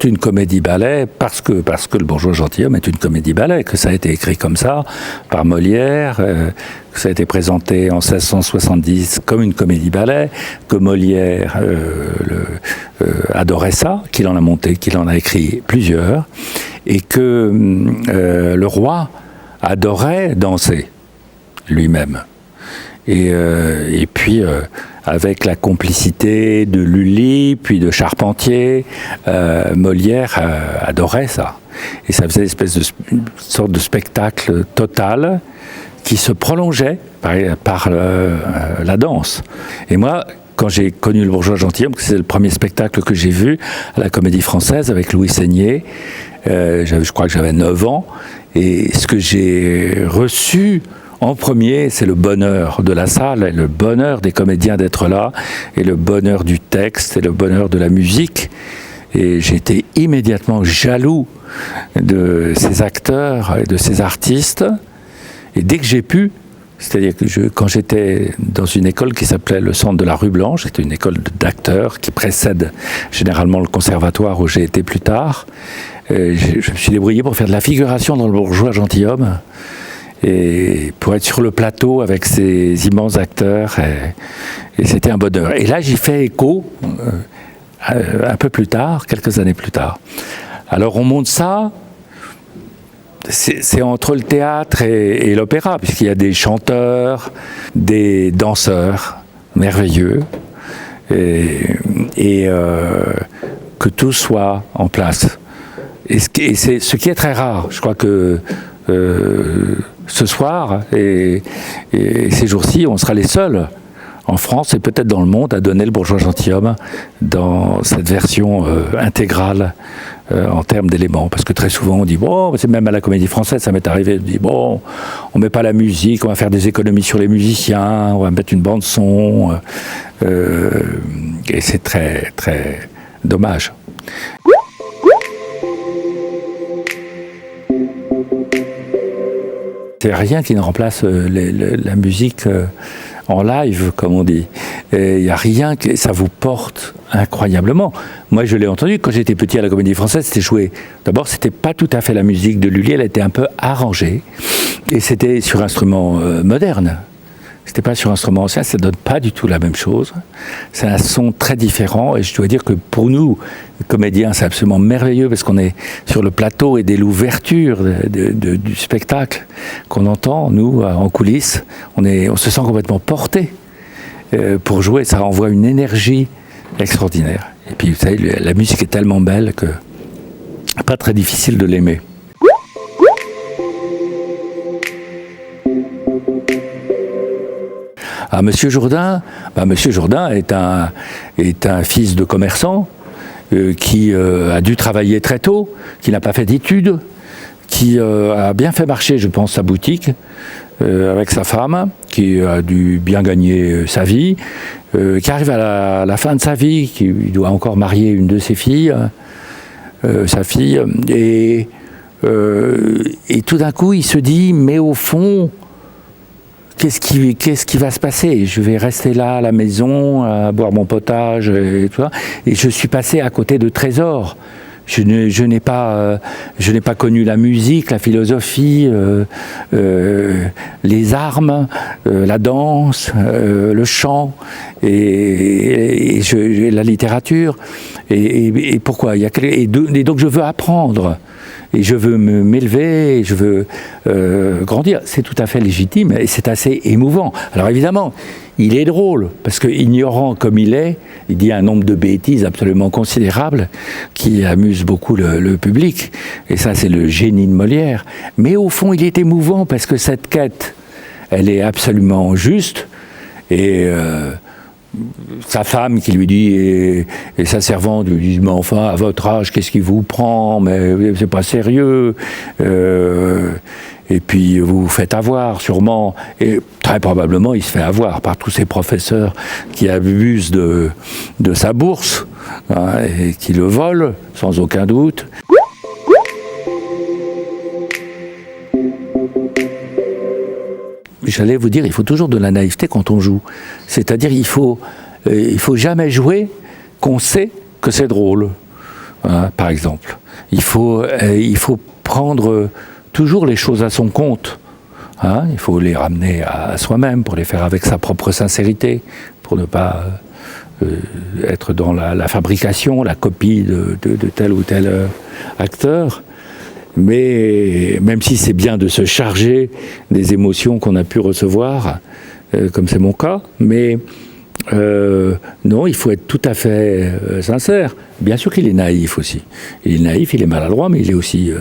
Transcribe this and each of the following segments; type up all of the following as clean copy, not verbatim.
c'est une comédie-ballet parce que Le Bourgeois gentilhomme est une comédie-ballet, que ça a été écrit comme ça par Molière, que ça a été présenté en 1670 comme une comédie-ballet, que Molière adorait ça, qu'il en a monté, qu'il en a écrit plusieurs, et que le roi adorait danser lui-même. Et puis, avec la complicité de Lully, puis de Charpentier, Molière adorait ça. Et ça faisait une sorte de spectacle total qui se prolongeait par la danse. Et moi, quand j'ai connu Le Bourgeois gentilhomme, c'est le premier spectacle que j'ai vu à la Comédie Française avec Louis Seigné, je crois que j'avais 9 ans, et ce que j'ai reçu en premier, c'est le bonheur de la salle, et le bonheur des comédiens d'être là, et le bonheur du texte, et le bonheur de la musique. Et j'étais immédiatement jaloux de ces acteurs et de ces artistes. Et dès que j'ai pu, c'est-à-dire que quand j'étais dans une école qui s'appelait le Centre de la Rue Blanche, c'était une école d'acteurs qui précède généralement le conservatoire où j'ai été plus tard, je me suis débrouillé pour faire de la figuration dans Le Bourgeois gentilhomme. Et pour être sur le plateau avec ces immenses acteurs, et c'était un bonheur. Et là, j'y fais écho un peu plus tard, quelques années plus tard. Alors on monte ça, c'est entre le théâtre et l'opéra, puisqu'il y a des chanteurs, des danseurs merveilleux, et que tout soit en place. Et c'est ce qui est très rare. Je crois que ce soir et ces jours-ci, on sera les seuls en France et peut-être dans le monde à donner Le Bourgeois gentilhomme dans cette version intégrale en termes d'éléments. Parce que très souvent on dit, bon, c'est même à la Comédie Française, ça m'est arrivé, on dit, bon, on met pas la musique, on va faire des économies sur les musiciens, on va mettre une bande son, et c'est très, très dommage. C'est rien qui ne remplace la musique en live, comme on dit. Il n'y a rien que ça vous porte incroyablement. Moi, je l'ai entendu quand j'étais petit à la Comédie Française, c'était joué. D'abord, c'était pas tout à fait la musique de Lully, elle était un peu arrangée, et c'était sur instrument moderne. C'était pas sur instrument ancien, ça donne pas du tout la même chose. C'est un son très différent, et je dois dire que pour nous, comédiens, c'est absolument merveilleux parce qu'on est sur le plateau et dès l'ouverture du spectacle qu'on entend, nous, en coulisses, on se sent complètement porté pour jouer. Ça envoie une énergie extraordinaire. Et puis, vous savez, la musique est tellement belle que pas très difficile de l'aimer. Ah, Monsieur Jourdain est un fils de commerçant qui a dû travailler très tôt, qui n'a pas fait d'études, qui a bien fait marcher, je pense, sa boutique avec sa femme, qui a dû bien gagner sa vie, qui arrive à la fin de sa vie, qui doit encore marier une de ses filles, sa fille, et tout d'un coup, il se dit, mais au fond, qu'est-ce qui va se passer? Je vais rester là à la maison, à boire mon potage et tout ça. Et je suis passé à côté de trésors. Je n'ai pas connu la musique, la philosophie, les armes, la danse, le chant et la littérature. Et pourquoi? Et donc je veux apprendre. Et je veux m'élever, et je veux grandir. C'est tout à fait légitime et c'est assez émouvant. Alors évidemment, il est drôle, parce que ignorant comme il dit un nombre de bêtises absolument considérables qui amusent beaucoup le public. Et ça, c'est le génie de Molière. Mais au fond, il est émouvant parce que cette quête, elle est absolument juste. Et sa femme qui lui dit, et sa servante lui dit, mais enfin, à votre âge, qu'est-ce qui vous prend? Mais c'est pas sérieux. Et puis vous vous faites avoir, sûrement. Et très probablement, il se fait avoir par tous ces professeurs qui abusent de sa bourse, hein, et qui le volent, sans aucun doute. J'allais vous dire, il faut toujours de la naïveté quand on joue. C'est-à-dire, il faut jamais jouer qu'on sait que c'est drôle. hein, par exemple. Il faut prendre toujours les choses à son compte. Hein, il faut les ramener à soi-même pour les faire avec sa propre sincérité, pour ne pas être dans la fabrication, la copie de tel ou tel acteur. Mais même si c'est bien de se charger des émotions qu'on a pu recevoir, comme c'est mon cas, mais non, il faut être tout à fait sincère. Bien sûr qu'il est naïf aussi. Il est naïf, il est maladroit, mais il est aussi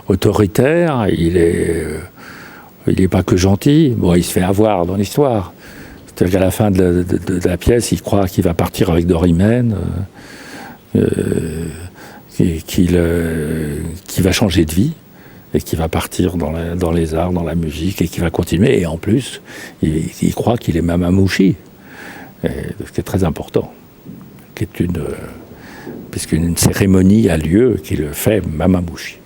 autoritaire, il est pas que gentil. Bon, il se fait avoir dans l'histoire. C'est-à-dire qu'à la fin de la pièce, il croit qu'il va partir avec Dorimène, qui va changer de vie, et qui va partir dans les arts, dans la musique, et qui va continuer. Et en plus, il croit qu'il est Mamamouchi, ce qui est très important, puisqu'une cérémonie a lieu qui le fait Mamamouchi.